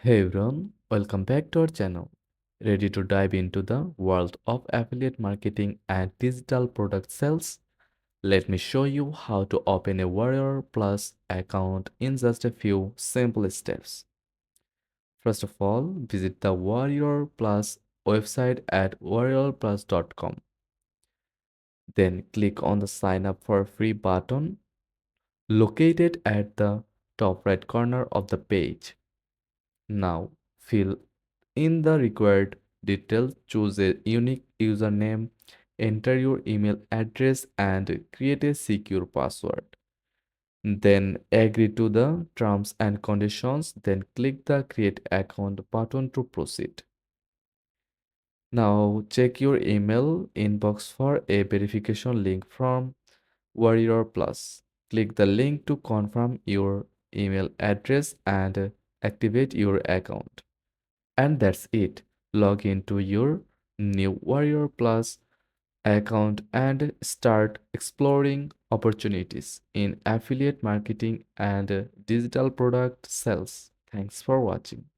Hey everyone, welcome back to our channel. Ready to dive into the world of affiliate marketing and digital product sales? Let me show you how to open a Warrior Plus account in just a few simple steps. First of all, visit the Warrior Plus website at warriorplus.com. Then click on the sign up for free button located at the top right corner of the page. Now, fill in the required details, choose a unique username, enter your email address, and create a secure password. Then agree to the terms and conditions, then click the Create Account button to proceed. Now, check your email inbox for a verification link from Warrior Plus. Click the link to confirm your email address and activate your account. And that's it. Log into your new Warrior Plus account and start exploring opportunities in affiliate marketing and digital product sales. Thanks for watching.